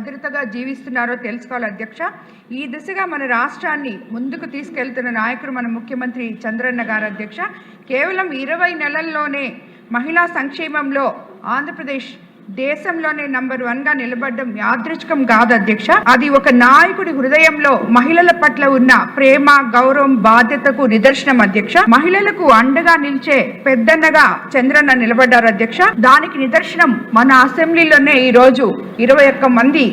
భద్రతగా జీవిస్తున్నారో తెలుసుకోవాలి అధ్యక్ష. ఈ దిశగా మన రాష్ట్రాన్ని ముందుకు తీసుకెళ్తున్న నాయకుడు మన ముఖ్యమంత్రి చంద్రన్న గారు అధ్యక్ష. కేవలం 20 నెలల్లోనే మహిళా సంక్షేమంలో ఆంధ్రప్రదేశ్ దేశంలోనే నంబర్ 1గా నిలబడడం యాదృచ్ఛికం కాదు అధ్యక్ష. అది ఒక నాయకుడి హృదయంలో మహిళల పట్ల ఉన్న ప్రేమ, గౌరవం, బాధ్యతకు నిదర్శనం అధ్యక్ష. మహిళలకు అండగా నిలిచే పెద్దన్నగా చంద్రన్న నిలబడ్డారు అధ్యక్ష. దానికి నిదర్శనం మన అసెంబ్లీలోనే ఈ రోజు 21 మంది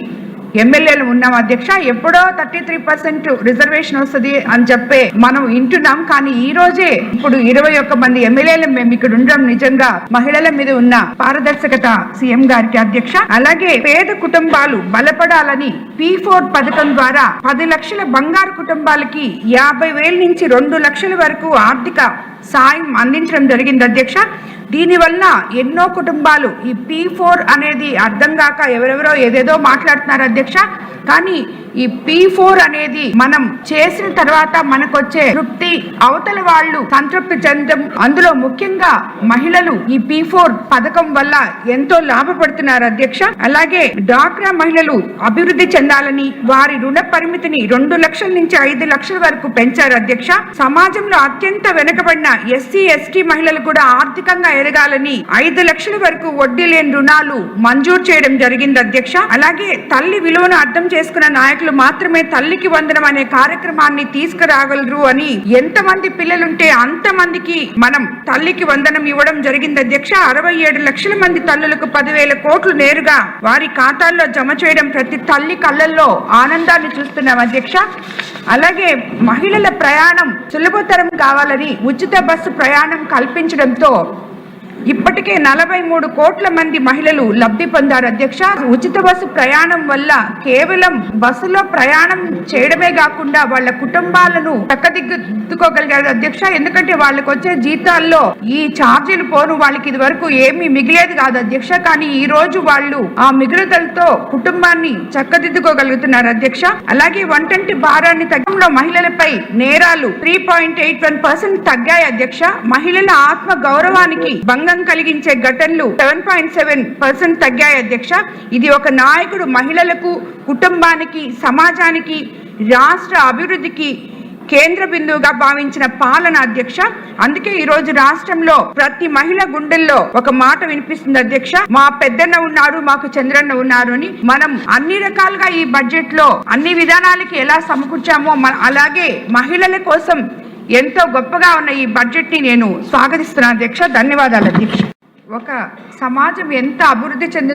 ఎమ్మెల్యేలు ఉన్నాం అధ్యక్ష. ఎప్పుడో 33% రిజర్వేషన్ వస్తుంది అని చెప్పే మనం వింటున్నాం, కానీ ఈ రోజే ఇప్పుడు 21 మంది ఎమ్మెల్యేలు మేము ఇక్కడ ఉండడం నిజంగా మహిళల మీద ఉన్న పారదర్శకత సీఎం గారికి అధ్యక్ష. అలాగే పేద కుటుంబాలు బలపడాలని P4 పథకం ద్వారా 10 లక్షల బంగారు కుటుంబాలకి 50,000 నుంచి 2 లక్షల వరకు ఆర్థిక సాయం అందించడం జరిగింది అధ్యక్ష. దీనివల్ల ఎన్నో కుటుంబాలు ఈ P4 అనేది అర్థం కాక ఎవరెవరో ఏదేదో మాట్లాడుతున్నారు అధ్యక్ష. కానీ ఈ P4 అనేది మనం చేసిన తర్వాత మనకొచ్చే తృప్తి, అవతల వాళ్ళు సంతృప్తి చెందడం, అందులో ముఖ్యంగా మహిళలు ఈ P4 పథకం వల్ల ఎంతో లాభపడుతున్నారు అధ్యక్ష. అలాగే డ్వాక్రా మహిళలు అభివృద్ధి చెందాలని వారి రుణ పరిమితిని 2 లక్షల నుంచి 5 లక్షల వరకు పెంచారు అధ్యక్ష. సమాజంలో అత్యంత వెనుకబడిన SC, ST మహిళలు కూడా ఆర్థికంగా ఎదగాలని 5 లక్షల వరకు వడ్డీ లేని రుణాలు మంజూరు చేయడం జరిగింది అధ్యక్ష. అలాగే తల్లి విలువను అర్థం చేసుకున్న నాయకులు మాత్రమే తల్లికి వందనం అనే కార్యక్రమాన్ని తీసుకురాగలరు అని, ఎంతమంది పిల్లలుంటే అంతమందికి మనం తల్లికి వందనం ఇవ్వడం జరిగింది అధ్యక్ష. 67 లక్షల మంది తల్లులకు 10,000 కోట్లు నేరుగా వారి ఖాతాల్లో జమ చేయడం ప్రతి తల్లి కళ్ళల్లో ఆనందాన్ని చూస్తున్నాం అధ్యక్ష. అలాగే మహిళల ప్రయాణం సులభతరం కావాలని ఉచిత బస్సు ప్రయాణం కల్పించడంతో ఇప్పటికే 43 కోట్ల మంది మహిళలు లబ్ధి పొందారు అధ్యక్ష. ఉచిత బస్సు ప్రయాణం వల్ల కేవలం బస్సులో ప్రయాణం చేయడమే కాకుండా వాళ్ళ కుటుంబాలను చక్కదిద్దుకోగలిగారు అధ్యక్ష. ఎందుకంటే వాళ్ళకి వచ్చే జీతాల్లో ఈ ఛార్జీలు పోను, వాళ్ళకి ఇది వరకు ఏమీ మిగిలేది కాదు అధ్యక్ష. కానీ ఈ రోజు వాళ్ళు ఆ మిగులుదలతో కుటుంబాన్ని చక్కదిద్దుకోగలుగుతున్నారు అధ్యక్ష. అలాగే వంటంటి భారాన్ని తగ్గడంలో మహిళలపై నేరాలు 3.81% తగ్గాయి అధ్యక్ష. మహిళల ఆత్మ గౌరవానికి భంగం కలిగించే ఘటనలు 7.7% తగ్గాయి అధ్యక్ష. ఇది ఒక నాయకుడు మహిళలకు, కుటుంబానికి, సమాజానికి, రాష్ట్ర అభివృద్ధికి కేంద్ర బిందువుగా భావించిన పాలన అధ్యక్ష. అందుకే ఈ రోజు రాష్ట్రంలో ప్రతి మహిళ గుండెల్లో ఒక మాట వినిపిస్తుంది అధ్యక్ష, మా పెద్దన్న ఉన్నారు, మాకు చంద్రన్న ఉన్నారు అని. మనం అన్ని రకాలుగా ఈ బడ్జెట్ లో అన్ని విధానాలకి ఎలా సమకూర్చామో అలాగే మహిళల కోసం ఎంతో గొప్పగా ఉన్న ఈ బడ్జెట్ ని నేను స్వాగతిస్తున్నాను అధ్యక్ష. ధన్యవాదాలు అధ్యక్ష. ఒక సమాజం ఎంత అభివృద్ధి చెంది